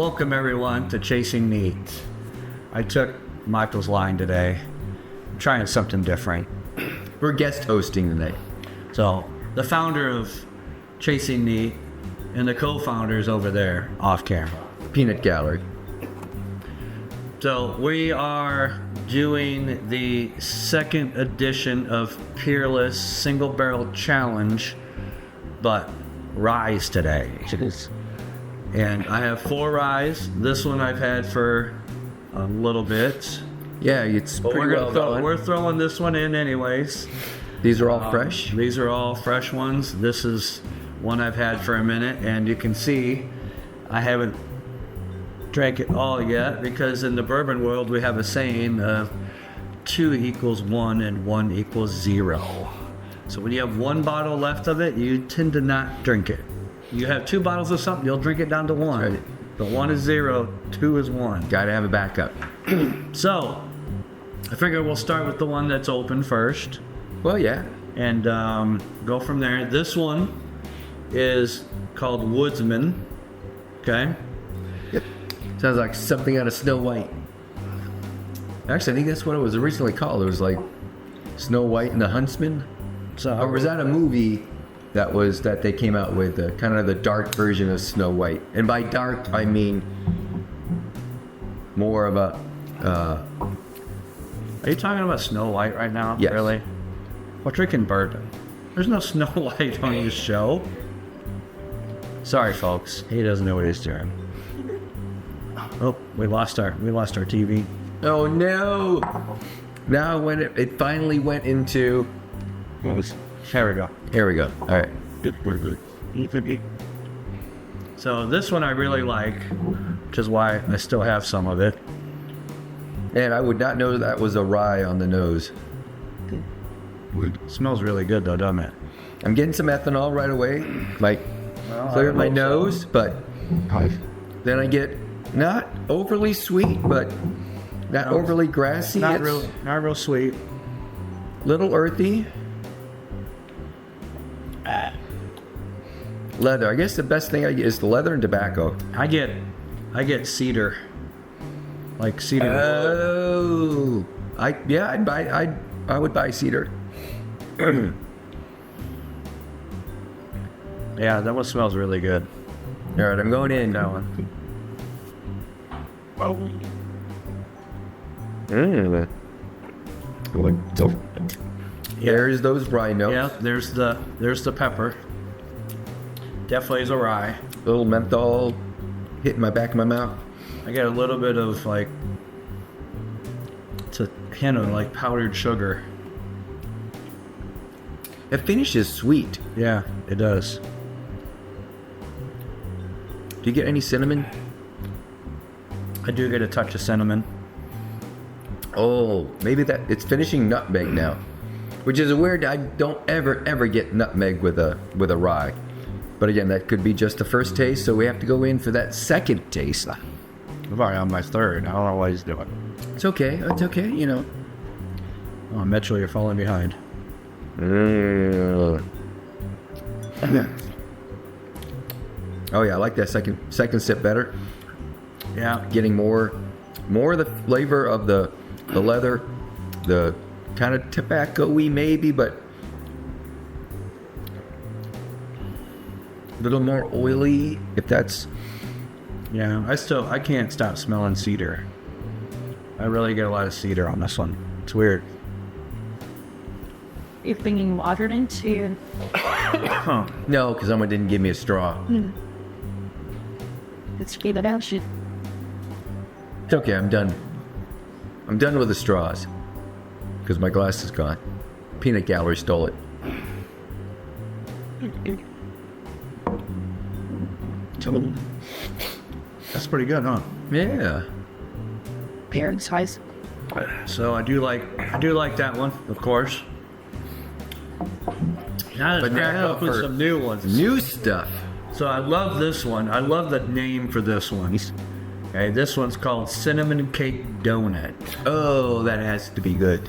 Welcome everyone to Chasing Meat. I took Michael's line today. I'm trying something different. We're guest hosting today. So, the founder of Chasing Meat and the co-founders over there off camera. Peanut Gallery. So, we are doing the second edition of Peerless Single Barrel Challenge, but ryes today. And I have 4 ryes. This one I've had for a little bit. Yeah, it's But pretty well done. we're throwing this one in anyways. These are all fresh. These are all fresh ones. This is one I've had for a minute, and you can see I haven't drank it all yet because in the bourbon world we have a saying of 2 equals 1 and 1 equals 0. So when you have 1 bottle left of it, you tend to not drink it. You have 2 bottles of something, you'll drink it down to 1. Right. But 1 is 0, 2 is 1. Gotta have a backup. So I figure we'll start with the one that's open first. Well, yeah. And go from there. This one is called Woodsman. Okay. Yep. Sounds like something out of Snow White. Actually, I think that's what it was originally called. It was like Snow White and the Huntsman. So Or was that a movie that they came out with, kind of the dark version of Snow White? And by dark, I mean more of a... Are you talking about Snow White right now? Yes. Really? We're drinking bourbon. There's no Snow White on this show. Sorry, folks. He doesn't know what he's doing. Oh, we lost our TV. Oh, no! Now when it finally went into... There we go. Here we go. All right. So this one I really like, which is why I still have some of it. And I would not know that was a rye on the nose. It smells really good though, doesn't it? I'm getting some ethanol right away, like clear my nose, but then I get not overly sweet, but not overly grassy. Not It's real sweet. little earthy. Leather. I guess the best thing I get is the leather and tobacco. I get cedar. Like cedar. Oh, I would buy cedar. Yeah, that one smells really good. All right, I'm going in. That one. There's those rye notes. Yeah, there's the pepper. Definitely is a rye. Little menthol hitting my back of my mouth. I get a little bit of like, it's a hint of like powdered sugar. The finish is sweet. Yeah, it does. Do you get any cinnamon? I do get a touch of cinnamon. Oh, maybe that it's finishing nutmeg now, which is a weird. I don't ever get nutmeg with a rye. But again, that could be just the first taste, so we have to go in for that second taste. I'm already on my third. I don't know what he's doing. It's okay. It's okay. You know. Oh, Mitchell, you're falling behind. Oh yeah, I like that second sip better. Yeah. Getting more of the flavor of the leather, the kind of tobacco-y maybe, but a little more oily, if that's... Yeah, I can't stop smelling cedar. I really get a lot of cedar on this one. It's weird. You're bringing water into... No, because someone didn't give me a straw. Let's keep it out. It's okay, I'm done. I'm done with the straws. Because my glass is gone. Peanut Gallery stole it. That's pretty good, huh? Yeah. Parent size. So I do like that one, of course. Now let's crack up with some new ones. New stuff. So I love this one. I love the name for this one. Okay, this one's called Cinnamon Cake Donut. Oh, that has to be good.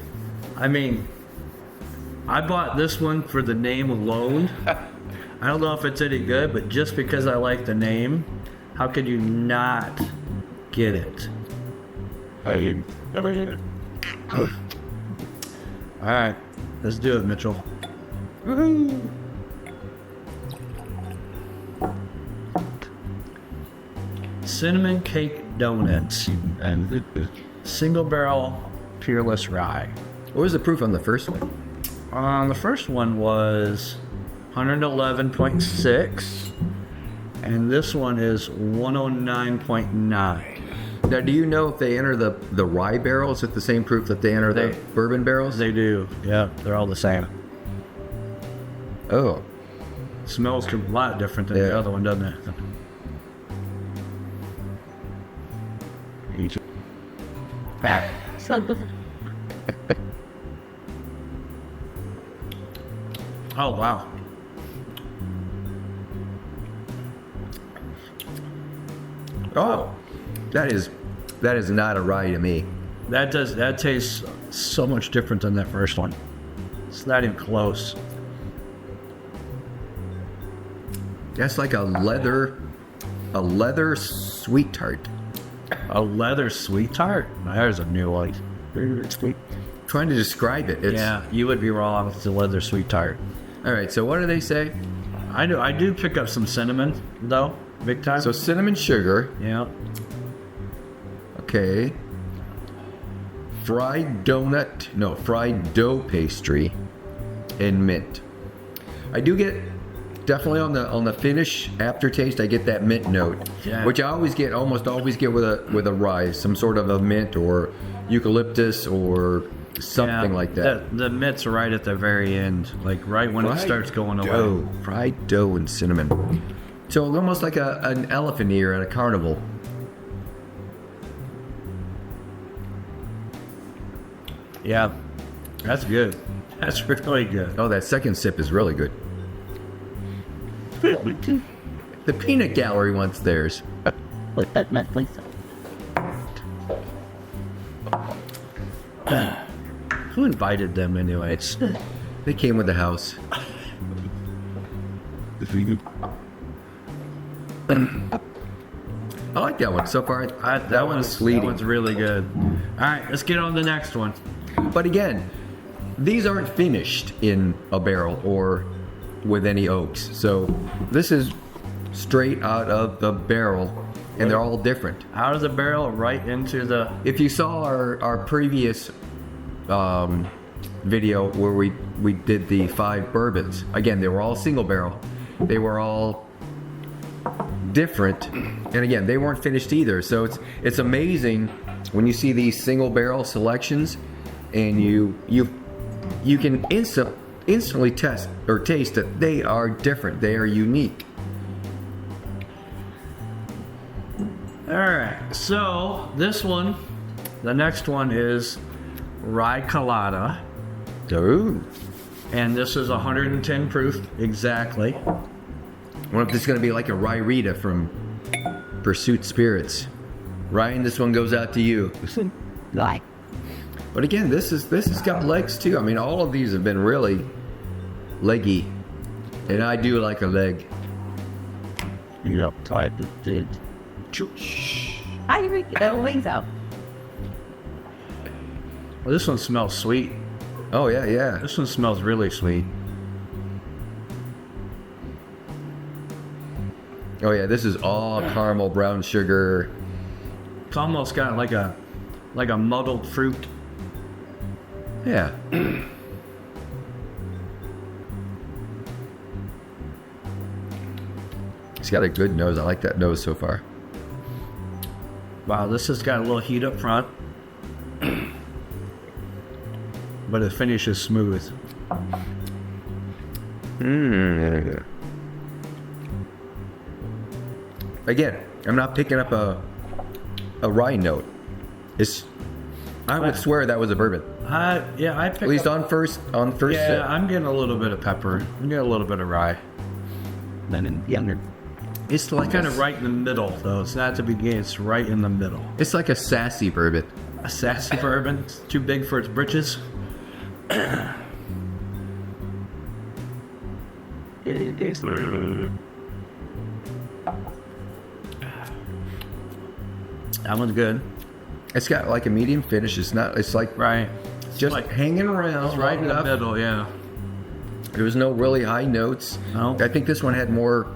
I mean, I bought this one for the name alone. I don't know if it's any good, but just because I like the name, How could you not get it? I never did. All right, let's do it, Mitchell. Cinnamon cake donuts and single barrel Peerless Rye. What was the proof on the first one? The first one was 111.6, and this one is 109.9. Now, do you know if they enter the rye barrels at the same proof that they enter the bourbon barrels? They do, yeah, they're all the same. Oh, Smells a lot different than the other one, doesn't it? Oh wow. oh, that is not a rye to me. That tastes so much different than that first one. It's not even close. That's like a leather sweet tart. A leather sweet tart? There's a new one. Sweet. Trying to describe it. It's, Yeah, you would be wrong with the leather sweet tart. All right. So what do they say? I do pick up some cinnamon though, big time. So cinnamon sugar. yeah. Okay. Fried dough pastry, and mint. I do get definitely on the finish aftertaste. I get that mint note, Yeah. which I almost always get with a rye, some sort of a mint or eucalyptus or something like that. The mint's right at the very end, like right when it starts going away. Fried dough and cinnamon. So almost like an elephant ear at a carnival. Yeah, that's good. That's really good. Oh, that second sip is really good. The peanut gallery wants theirs. Put that meant please. Who invited them anyways? They came with the house. I like that one so far. That one's fleeting. That one's really good. All right, let's get on to the next one. But again, these aren't finished in a barrel or with any oaks. So this is straight out of the barrel, and they're all different. Out of the barrel, right into the. If you saw our previous video where we did the 5 bourbons, again, they were all single barrel. They were all different, and again, they weren't finished either. So it's amazing when you see these single barrel selections, and you can instantly test or taste that they are different. They are unique. All right, so this one, the next one is Rye Colada, Ooh. and this is 110 proof exactly. I wonder if this is going to be like a Rye Rita from Pursuit Spirits. Ryan, this one goes out to you. Like. But again, this has got legs too. I mean, all of these have been really leggy, and I do like a leg. Yep. I read the wings out. Well, this one smells sweet. Oh yeah, yeah. This one smells really sweet. Oh yeah, this is all caramel, brown sugar. It's almost got like a muddled fruit. Yeah. It's got a good nose. I like that nose so far. Wow, this has got a little heat up front, but the finish is smooth. Again, I'm not picking up a rye note. I would swear that was a bourbon. Yeah, I picked At least up, on first yeah, sip. I'm getting a little bit of pepper. I'm getting a little bit of rye. Then in younger. It's like kind of right in the middle, though. It's not at the beginning. It's right in the middle. It's like a sassy bourbon. A sassy bourbon. It's too big for its britches. That one's good. It's got like a medium finish. It's not. It's like Right. just like- hanging around. It's right in the enough. middle, yeah. There was no really high notes. No. I think this one had more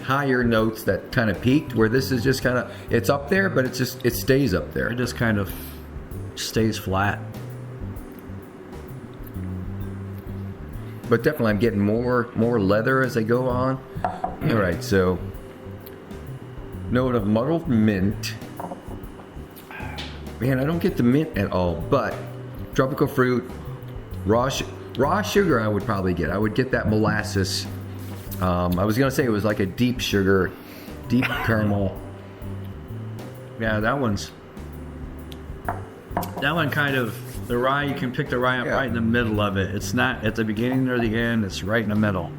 higher notes that kind of peaked. Where this is just kind of. It's up there, but it stays up there. It just kind of stays flat. But definitely, I'm getting more leather as I go on. All right, so note of muddled mint. Man, I don't get the mint at all. But tropical fruit, raw sugar, I would probably get. I would get that molasses. I was gonna say it was like a deep sugar, deep caramel. Yeah, that one kind of, the rye, you can pick the rye up Yeah. right in the middle of it. It's not at the beginning or the end, it's right in the middle.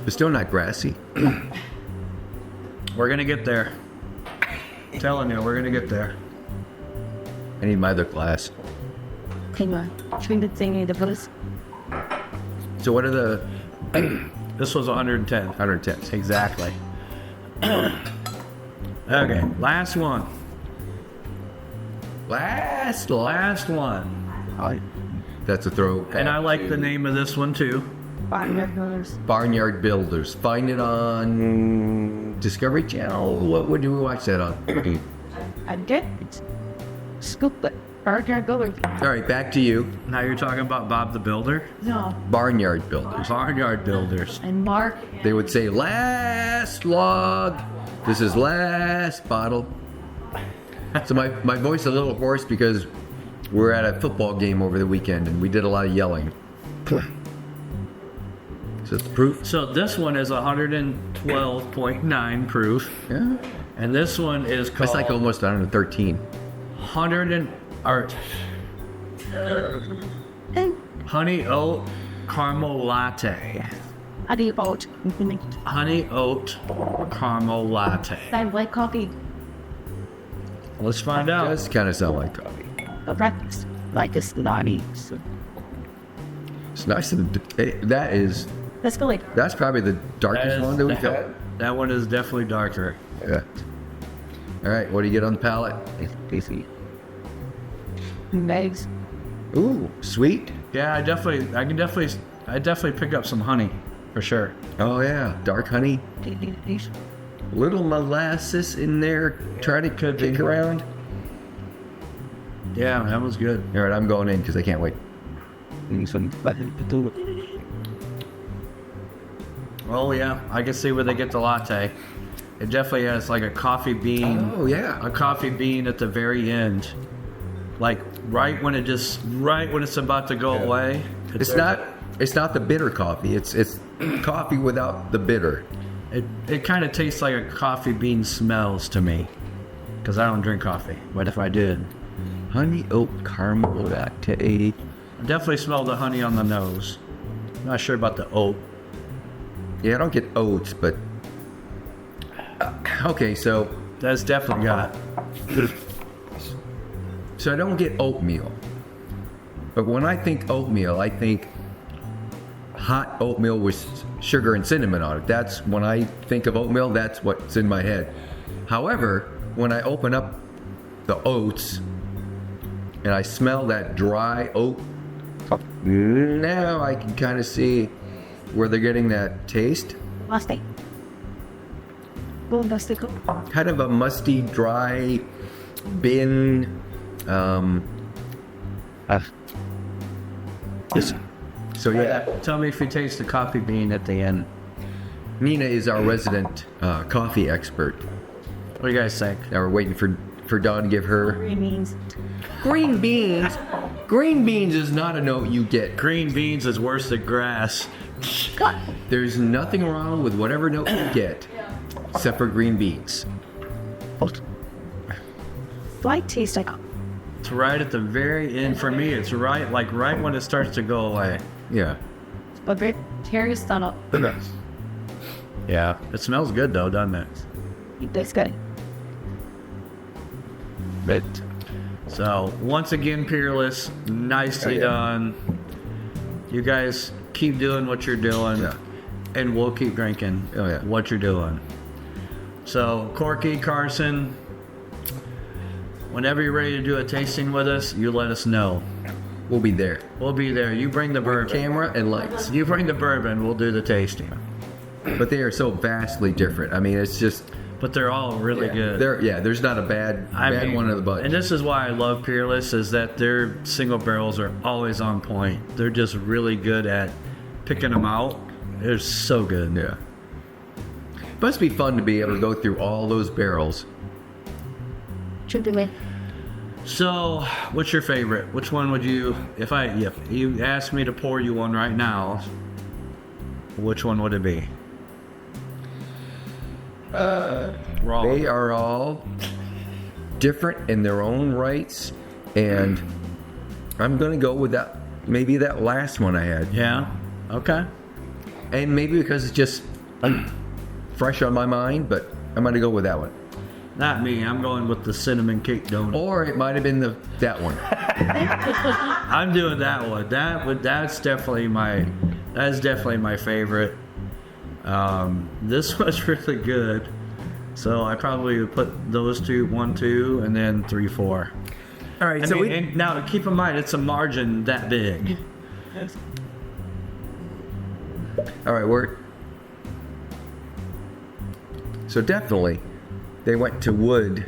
But still not grassy. We're gonna get there. I'm telling you, we're gonna get there. I need my other glass. Come on. Drink the thing in the place. So what are the This was 110. 110s? Exactly. Okay, last one. Last. Last one. That's a throw. And I like the name of this one too. $500. Barnyard Builders. Find it on Discovery Channel. What do we watch that on? I did. Scoop it. Burger go. All right, back to you. Now you're talking about Bob the Builder? No. Barnyard Builders. Barnyard Builders. And Mark. They would say last log. This is last bottle. So my voice is a little hoarse because we're at a football game over the weekend and we did a lot of yelling. So it's proof. So this one is 112.9 proof. Yeah. And this one is called That's like almost 113. 100 and or honey oat caramel latte. How do you vote? Honey oat caramel latte. That white coffee. Let's find out. Does kind of sound like coffee. The breakfast. Like it's naughty. It's nice. That's Let's go later. probably the darkest one that we've had. That one is definitely darker. Yeah. All right, what do you get on the palate? Tasty. Eggs. Ooh, sweet. Yeah, I definitely pick up some honey for sure. Oh yeah, dark honey. Little molasses in there. Try to kick around. Yeah, that was good. All right, I'm going in because I can't wait. Oh yeah, I can see where they get the latte. It definitely has like a coffee bean. Oh yeah. A coffee bean at the very end, like right when it's about to go away. It's not the bitter coffee. It's coffee without the bitter. It kind of tastes like a coffee bean smells to me, because I don't drink coffee. But if I did, Honey oat caramel latte. I definitely smell the honey on the nose. Not sure about the oat. Yeah, I don't get oats, but okay. So That's definitely got. I don't get oatmeal. But when I think oatmeal, I think hot oatmeal with sugar and cinnamon on it. That's when I think of oatmeal, that's what's in my head. However, when I open up the oats and I smell that dry oat, now I can kind of see where they're getting that taste. Musty. Musty. Kind of a musty, dry, bin. So yeah, Tell me if you taste the coffee bean at the end. Nina is our resident coffee expert. What do you guys think? Now we're waiting for Dawn to give her Green beans. green beans. Green beans is not a note you get. Green beans is worse than grass. God. There's nothing wrong with whatever note you get, except for green beans. Light taste like It's right at the very end for me. It's right when it starts to go away. Yeah. but very Terry stand up. Yeah. It smells good though, doesn't it? That's good. But So once again, Peerless, nicely done. You guys keep doing what you're doing, Yeah. and we'll keep drinking Oh, yeah. what you're doing. So, Corky, Carson, whenever you're ready to do a tasting with us, you let us know. We'll be there. We'll be there. You bring the bourbon. Camera and lights. You bring the bourbon, we'll do the tasting. But they are so vastly different. I mean, it's just But they're all really good. There's not a bad one in the bunch. And this is why I love Peerless, is that their single barrels are always on point. They're just really good at picking them out. They're so good. Yeah. Must be fun to be able to go through all those barrels. Should be. So, what's your favorite? Which one would you, if you asked me to pour you one right now, which one would it be? Raw. They are all different in their own rights, and I'm gonna go with that. Maybe that last one I had, Yeah. Okay. and maybe because it's just fresh on my mind, but I'm gonna go with that one. Not me. I'm going with the cinnamon cake donut. Or it might have been that one. I'm doing that one. That's definitely my favorite. This was really good. So I probably would put those two, 1, 2, and then 3, 4. All right, And now keep in mind, it's a margin that big. all right, so definitely they went to wood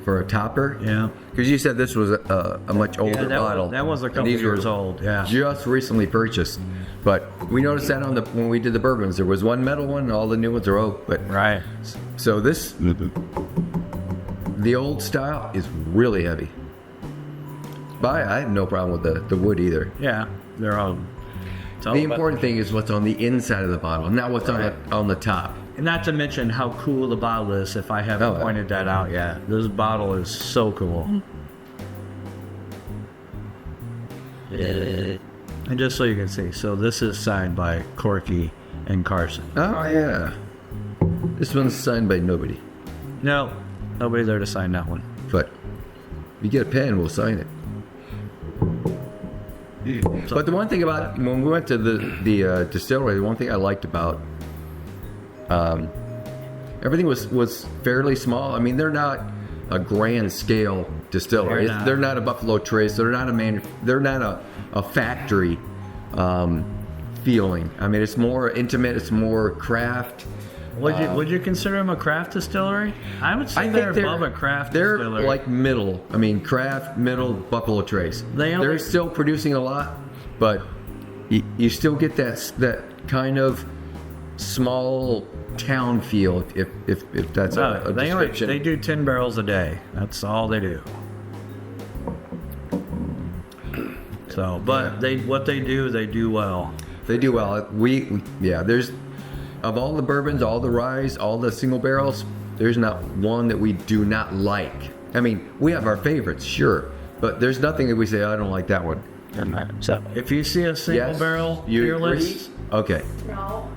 for a topper. Yeah. Because you said this was a much older Yeah, bottle. that was a and couple these were years old. Yeah. just recently purchased. But we noticed that when we did the bourbons, there was one metal one, and all the new ones are oak. But Right. so the old style is really heavy. But I have no problem with the wood either. Yeah. They're all. It's all The about- important thing is what's on the inside of the bottle, not what's on the top. And not to mention how cool the bottle is, if I haven't Oh, yeah. pointed that out yet. This bottle is so cool. And just so you can see, so this is signed by Corky and Carson. Oh yeah, this one's signed by nobody. No, nobody there to sign that one. But if you get a pen, we'll sign it. But the one thing about when we went to the distillery, the one thing I liked about everything was fairly small. I mean, they're not a grand scale distillery. They're not a Buffalo Trace. They're not a factory feeling. I mean, it's more intimate. It's more craft. Would you consider them a craft distillery? I would say they're above a craft they're distillery. like middle. I mean, craft, middle, Buffalo Trace. They're still producing a lot, but you still get that kind of small town feel, if that's a description. They do 10 barrels a day. That's all they do. So, but what they do well. They do well. There's of all the bourbons, all the ryes, all the single barrels, there's not one that we do not like. I mean, we have our favorites, sure, but there's nothing that we say, I don't like that one. So, if you see a single barrel Peerless, okay.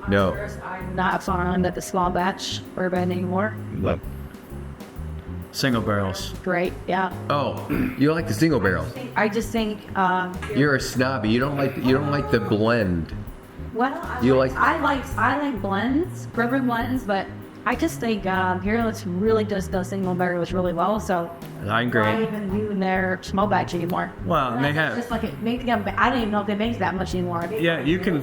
No. I'm not fond of the small batch bourbon anymore. single barrels. Great, yeah. Oh, you like the single barrel? I just think. You're a snobby. You don't like the blend. Well, I like blends, bourbon blends, but I just think Peerless really does those single barrels really well. So I agree. I'm not even doing their small batch anymore. Well, and they have. Just like it makes them. I don't even know if they make that much anymore. Yeah, you can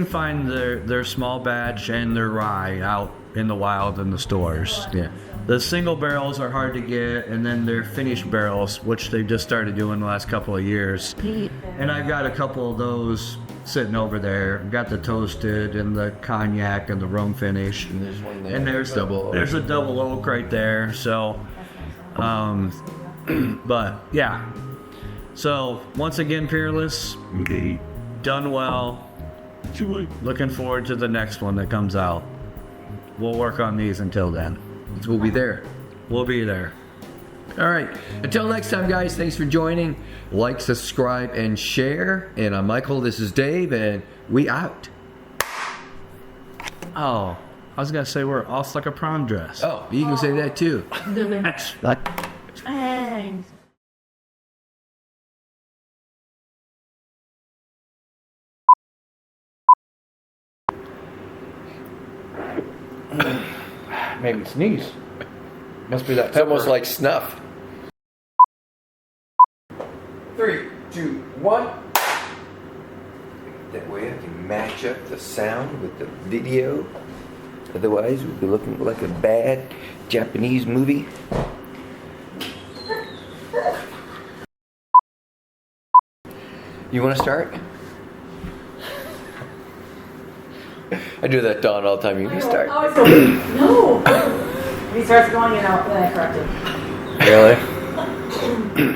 find their small batch and their rye out in the wild in the stores. Yeah. The single barrels are hard to get, and then their finished barrels, which they've just started doing the last couple of years. And I've got a couple of those sitting over there. I've got the toasted and the cognac and the rum finish. And there's one there. And there's a double oak right there. So, but yeah. So once again, Peerless, done well. Looking forward to the next one that comes out. We'll work on these until then. We'll be there. We'll be there. All right. Until next time, guys, thanks for joining. Like, subscribe, and share. And I'm Michael. This is Dave, and we out. Oh, I was going to say we're off like a prom dress. Oh, you can say that too. Thanks. Maybe sneeze. Must be that. It's almost like snuff. 3, 2, 1. That way I can match up the sound with the video. Otherwise, we'd be looking like a bad Japanese movie. You want to start? I do that, Dawn, all the time. You can start. No. He starts going, then I correct him. Really?